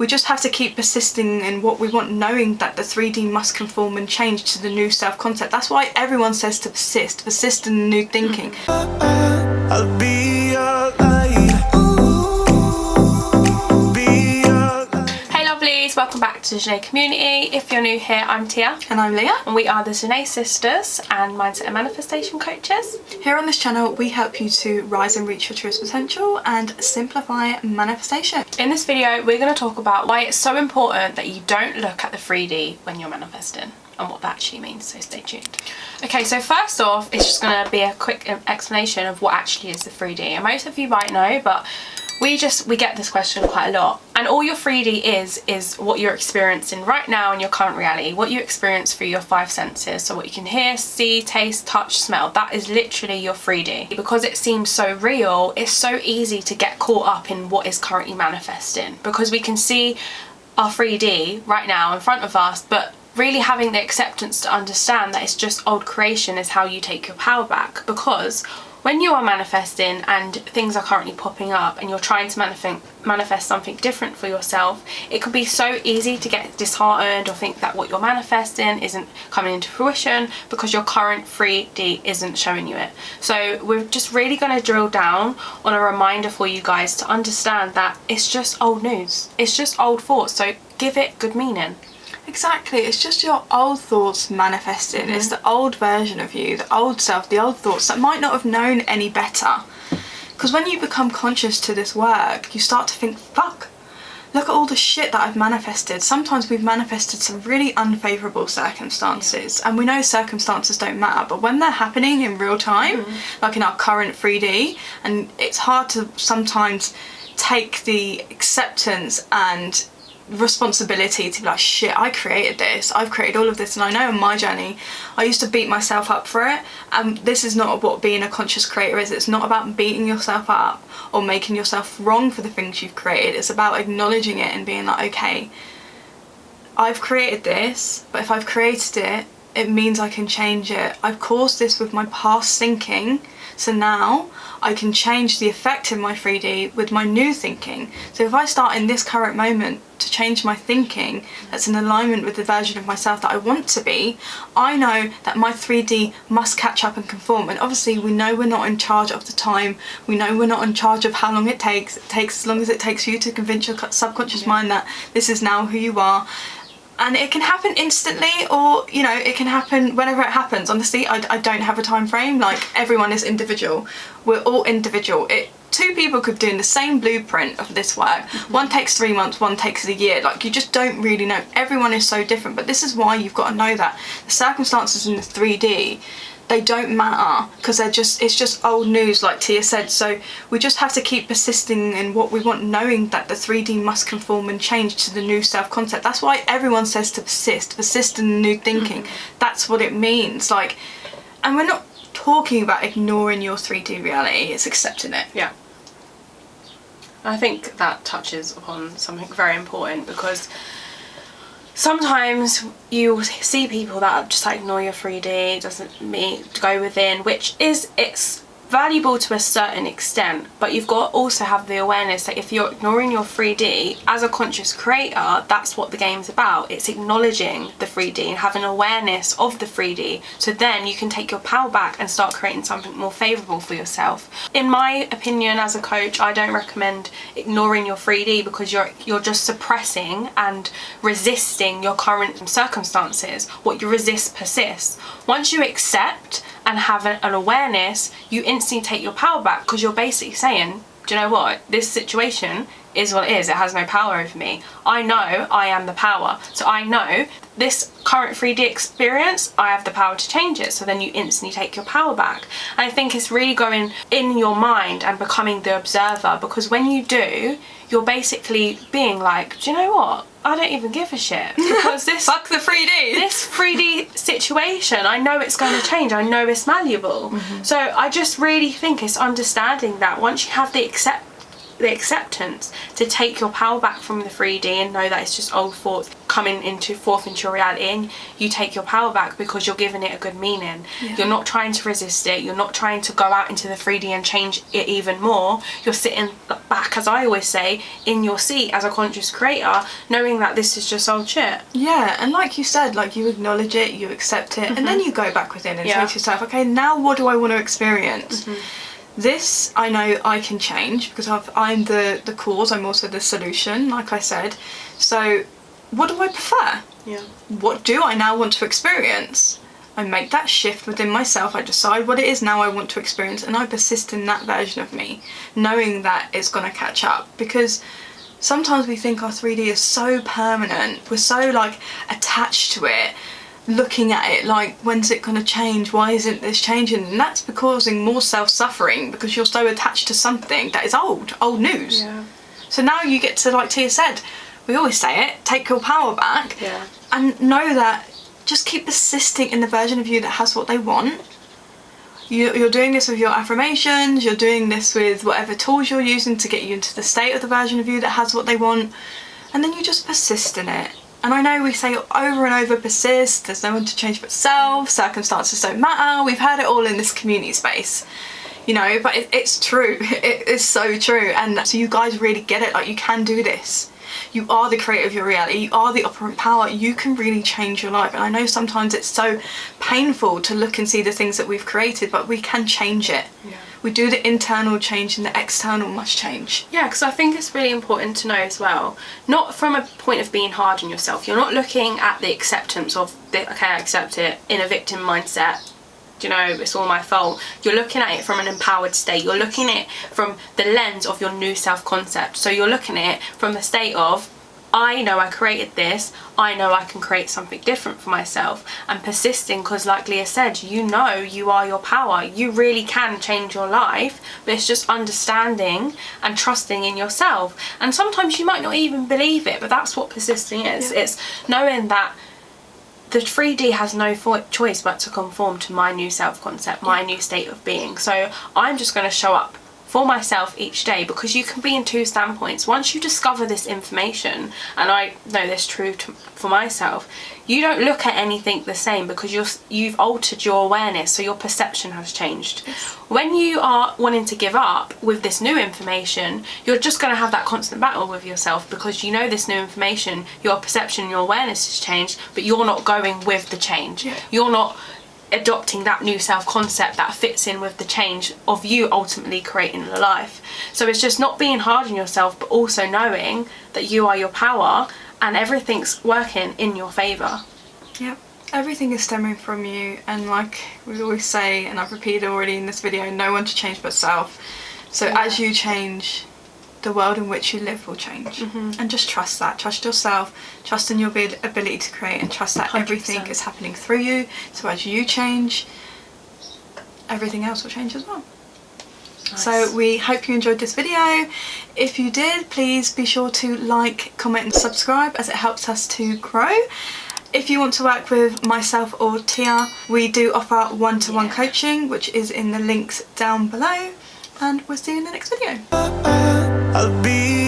we just have to keep persisting in what we want, knowing that the 3D must conform and change to the new self-concept. That's why everyone says to persist in new thinking. I'll be your light. Hey lovelies, welcome back to the Zhené community. If you're new here, I'm Tia. And I'm Leah. And we are the Zhené sisters and mindset and manifestation coaches. Here on this channel, we help you to rise and reach your truest potential and simplify manifestation. In this video, we're going to talk about why it's so important that you don't look at the 3D when you're manifesting and what that actually means, so stay tuned. Okay, so first off, it's just going to be a quick explanation of what actually is the 3D. And most of you might know, but we get this question quite a lot. And all your 3D is what you're experiencing right now in your current reality, what you experience through your 5 senses. So what you can hear, see, taste, touch, smell, that is literally your 3D. Because it seems so real, it's so easy to get caught up in what is currently manifesting, because we can see our 3D right now in front of us, but really having the acceptance to understand that it's just old creation is how you take your power back. Because when you are manifesting and things are currently popping up and you're trying to manifest something different for yourself, it can be so easy to get disheartened or think that what you're manifesting isn't coming into fruition because your current 3D isn't showing you it. So we're just really going to drill down on a reminder for you guys to understand that it's just old news. It's just old thoughts, so give it good meaning. Exactly, it's just your old thoughts manifesting. It's the old version of you, the old self, the old thoughts that might not have known any better. Because when you become conscious to this work, you start to think, fuck, look at all the shit that I've manifested. Sometimes we've manifested some really unfavourable circumstances, and we know circumstances don't matter, but when they're happening in real time, like in our current 3D, and it's hard to sometimes take the acceptance and responsibility to be like, shit, I created this, I've created all of this. And I know on my journey I used to beat myself up for it, and this is not what being a conscious creator is. It's not about beating yourself up or making yourself wrong for the things you've created. It's about acknowledging it and being like, okay, I've created this, but if I've created it, it means I can change it. I've caused this with my past thinking, so now I can change the effect in my 3D with my new thinking. So if I start in this current moment to change my thinking that's in alignment with the version of myself that I want to be, I know that my 3D must catch up and conform. And obviously we know we're not in charge of the time, we know we're not in charge of how long it takes as long as it takes you to convince your subconscious mind that this is now who you are. And it can happen instantly, or, you know, it can happen whenever it happens. Honestly, I don't have a time frame. Like, everyone is individual. We're all individual. Two people could be doing the same blueprint of this work. One takes 3 months, one takes a year. Like, you just don't really know. Everyone is so different. But this is why you've got to know that the circumstances in the 3D, they don't matter, because it's just old news, like Tia said. So we just have to keep persisting in what we want, knowing that the 3D must conform and change to the new self-concept. That's why everyone says to persist in new thinking. That's what it means. Like, and we're not talking about ignoring your 3D reality, it's accepting it. Yeah. I think that touches upon something very important, because sometimes you see people that just like ignore your 3D, doesn't go within, which it's valuable to a certain extent, but you've got to also have the awareness that if you're ignoring your 3D as a conscious creator, that's what the game's about. It's acknowledging the 3D and having awareness of the 3D, so then you can take your power back and start creating something more favourable for yourself. In my opinion, as a coach, I don't recommend ignoring your 3D, because you're just suppressing and resisting your current circumstances. What you resist persists. Once you accept and have an awareness, you instantly take your power back, because you're basically saying, do you know what, this situation is what it is, it has no power over me. I know I am the power, so I know this current 3D experience, I have the power to change it. So then you instantly take your power back. And I think it's really going in your mind and becoming the observer, because when you do, you're basically being like, do you know what, I don't even give a shit, because this fuck the 3D. This 3D situation, I know it's going to change, I know it's malleable. So I just really think it's understanding that once you have the the acceptance to take your power back from the 3D and know that it's just old thoughts coming forth into your reality, and you take your power back because you're giving it a good meaning. You're not trying to resist it, you're not trying to go out into the 3D and change it even more. You're sitting back, as I always say, in your seat as a conscious creator, knowing that this is just old shit. Yeah, and like you said, like, you acknowledge it, you accept it, and then you go back within and say to yourself, okay, now what do I want to experience? This I know I can change because I'm the cause, I'm also the solution, like I said. So what do I prefer? What do I now want to experience? I make that shift within myself, I decide what it is now I want to experience, and I persist in that version of me, knowing that it's going to catch up. Because sometimes we think our 3D is so permanent, we're so like attached to it, looking at it like, when's it going to change, why isn't this changing? And that's causing more self-suffering because you're so attached to something that is old news. So now you get to, like Tia said, we always say it, take your power back, and know that just keep persisting in the version of you that has what they want. You're doing this with your affirmations, you're doing this with whatever tools you're using to get you into the state of the version of you that has what they want, and then you just persist in it. And I know we say over and over, persist, there's no one to change but self, circumstances don't matter, we've heard it all in this community space, you know, but it's true, it is so true. And so you guys really get it, like, you can do this. You are the creator of your reality, you are the operant power, you can really change your life. And I know sometimes it's so painful to look and see the things that we've created, but we can change it. We do the internal change and the external must change. Yeah, because I think it's really important to know as well, not from a point of being hard on yourself. You're not looking at the acceptance of, okay, I accept it, in a victim mindset. You know, it's all my fault. You're looking at it from an empowered state. You're looking at it from the lens of your new self-concept. So you're looking at it from the state of, I know I created this, I know I can create something different for myself, and persisting, because like Leah said, you know you are your power, you really can change your life, but it's just understanding and trusting in yourself. And sometimes you might not even believe it, but that's what persisting is. It's knowing that the 3D has no choice but to conform to my new self-concept, my new state of being. So I'm just going to show up for myself each day, because you can be in two standpoints. Once you discover this information, and I know this true for myself, you don't look at anything the same because you've altered your awareness, so your perception has changed. When you are wanting to give up with this new information, you're just going to have that constant battle with yourself, because you know this new information, your perception, your awareness has changed, but you're not going with the change. You're not adopting that new self-concept that fits in with the change of you ultimately creating the life. So it's just not being hard on yourself, but also knowing that you are your power and everything's working in your favour. Yep, everything is stemming from you, and like we always say, and I've repeated already in this video, no one to change but self. So as you change, the world in which you live will change. And just trust that, trust yourself, trust in your ability to create, and trust that 100%. Everything is happening through you. So as you change, everything else will change as well. Nice. So we hope you enjoyed this video. If you did, please be sure to like, comment and subscribe, as it helps us to grow. If you want to work with myself or Tia, we do offer one-to-one coaching, which is in the links down below, and we'll see you in the next video. I'll be